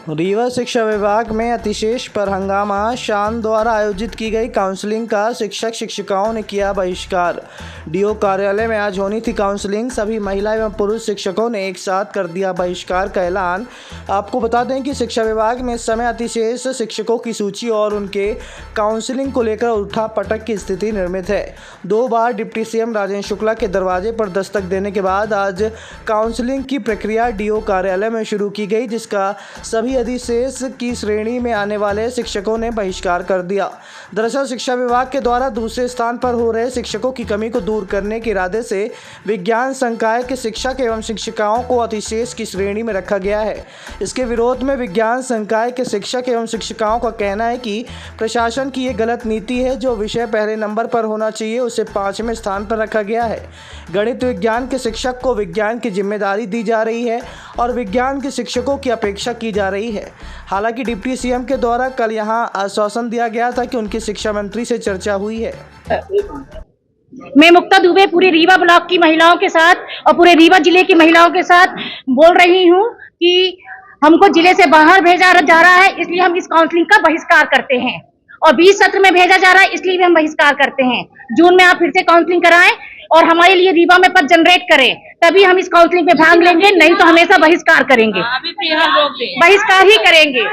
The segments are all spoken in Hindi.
रीवा शिक्षा विभाग में अतिशेष पर हंगामा। शान द्वारा आयोजित की गई काउंसलिंग का शिक्षक शिक्षिकाओं ने किया बहिष्कार। डीओ कार्यालय में आज होनी थी काउंसलिंग। सभी महिला एवं पुरुष शिक्षकों ने एक साथ कर दिया बहिष्कार का ऐलान। आपको बता दें कि शिक्षा विभाग में इस समय अतिशेष शिक्षकों की सूची और उनके काउंसलिंग को लेकर उठापटक की स्थिति निर्मित है। 2 बार डिप्टी सीएम राजेंद्र शुक्ला के दरवाजे पर दस्तक देने के बाद आज काउंसलिंग की प्रक्रिया डीओ कार्यालय में शुरू की गई, जिसका सभी अधिशेष की श्रेणी में आने वाले शिक्षकों ने बहिष्कार कर दिया। दरअसल शिक्षा विभाग के द्वारा दूसरे स्थान पर हो रहे शिक्षकों की कमी को दूर करने के इरादे से विज्ञान संकाय के शिक्षक एवं शिक्षिकाओं को अतिशेष की श्रेणी में रखा गया है। इसके विरोध में विज्ञान संकाय के शिक्षक एवं शिक्षिकाओं का कहना है कि प्रशासन की ये गलत नीति है। जो विषय पहले नंबर पर होना चाहिए उसे 5वें स्थान पर रखा गया है। गणित विज्ञान के शिक्षक को विज्ञान की जिम्मेदारी दी जा रही है और विज्ञान के शिक्षकों की अपेक्षा की जा रही है। हालांकि डिप्टी सीएम के द्वारा कल यहां आश्वासन दिया गया था कि उनकी शिक्षा मंत्री से चर्चा हुई है। मैं मुक्ता दुबे पूरे रीवा ब्लॉक की महिलाओं के साथ और पूरे रीवा जिले की महिलाओं के साथ बोल रही हूं कि हमको जिले से बाहर भेजा जा रहा है, इसलिए हम इस काउंसलिंग का बहिष्कार करते हैं। और 20 सत्र में भेजा जा रहा है, इसलिए भी हम बहिष्कार करते हैं। जून में आप फिर से काउंसलिंग कराएं और हमारे लिए रीवा में पद जनरेट करें, तभी हम इस काउंसलिंग में भाग लेंगे, नहीं तो हमेशा बहिष्कार करेंगे। बहिष्कार ही करेंगे।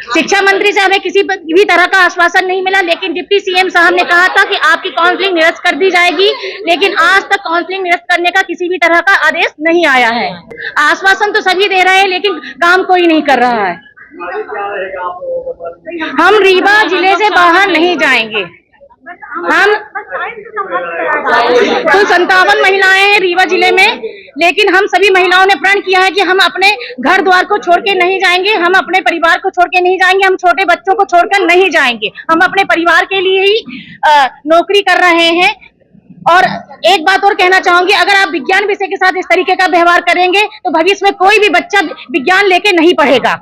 शिक्षा मंत्री से हमें किसी भी तरह का आश्वासन नहीं मिला, लेकिन डिप्टी सीएम साहब ने कहा था कि आपकी काउंसलिंग निरस्त कर दी जाएगी, लेकिन आज तक काउंसलिंग निरस्त करने का किसी भी तरह का आदेश नहीं आया है। आश्वासन तो सभी दे रहे हैं, लेकिन काम कोई नहीं कर रहा है। हम रीवा जिले से बाहर नहीं जाएंगे। हम कुल 57 महिलाएं हैं रीवा जिले में, लेकिन हम सभी महिलाओं ने प्रण किया है कि हम अपने घर द्वार को छोड़ के नहीं जाएंगे, हम अपने परिवार को छोड़ के नहीं जाएंगे, हम छोटे बच्चों को छोड़कर नहीं जाएंगे। हम अपने परिवार के लिए ही नौकरी कर रहे हैं। और एक बात और कहना चाहूंगी, अगर आप विज्ञान विषय के साथ इस तरीके का व्यवहार करेंगे तो भविष्य में कोई भी बच्चा विज्ञान लेके नहीं पढ़ेगा।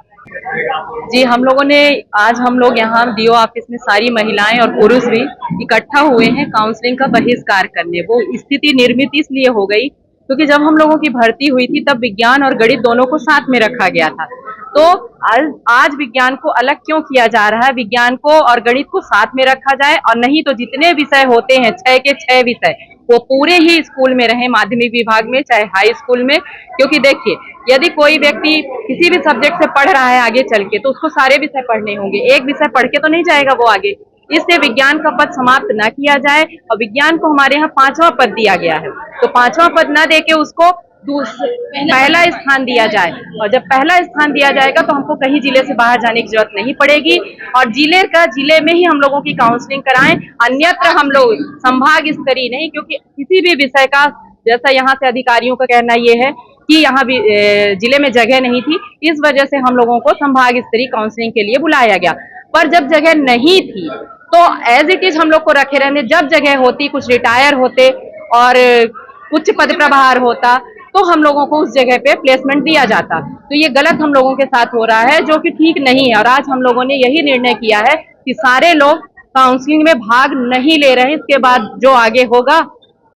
जी, हम लोग यहाँ डीओ ऑफिस में सारी महिलाएं और पुरुष भी इकट्ठा हुए हैं काउंसलिंग का बहिष्कार करने। वो स्थिति निर्मित इसलिए हो गई क्योंकि जब हम लोगों की भर्ती हुई थी तब विज्ञान और गणित दोनों को साथ में रखा गया था। तो आज विज्ञान को अलग क्यों किया जा रहा है? विज्ञान को और गणित को साथ में रखा जाए, और नहीं तो जितने विषय होते हैं 6 के 6 विषय वो पूरे ही स्कूल में रहे, माध्यमिक विभाग में चाहे हाई स्कूल में। क्योंकि देखिए, यदि कोई व्यक्ति किसी भी सब्जेक्ट से पढ़ रहा है आगे चल के, तो उसको सारे विषय पढ़ने होंगे, एक विषय पढ़ के तो नहीं जाएगा वो आगे। इसलिए विज्ञान का पद समाप्त न किया जाए, और विज्ञान को हमारे यहाँ 5वां पद दिया गया है, तो 5वां पद न देके उसको पहला स्थान दिया जाए। और जब पहला स्थान दिया जाएगा तो हमको कहीं जिले से बाहर जाने की जरूरत नहीं पड़ेगी, और जिले में ही हम लोगों की काउंसलिंग कराएं। अन्यत्र हम लोग संभाग स्तरीय नहीं, क्योंकि किसी भी विषय का, जैसा यहाँ से अधिकारियों का कहना ये है कि यहाँ भी जिले में जगह नहीं थी, इस वजह से हम लोगों को संभाग स्तरीय काउंसलिंग के लिए बुलाया गया। पर जब जगह नहीं थी तो एज इट इज हम लोग को रखे रहने। जब जगह होती, कुछ रिटायर होते और उच्च पद प्रभार होता, तो हम लोगों को उस जगह पे प्लेसमेंट दिया जाता। तो ये गलत हम लोगों के साथ हो रहा है, जो कि ठीक नहीं है। और आज हम लोगों ने यही निर्णय किया है कि सारे लोग काउंसलिंग में भाग नहीं ले रहे हैं। इसके बाद जो आगे होगा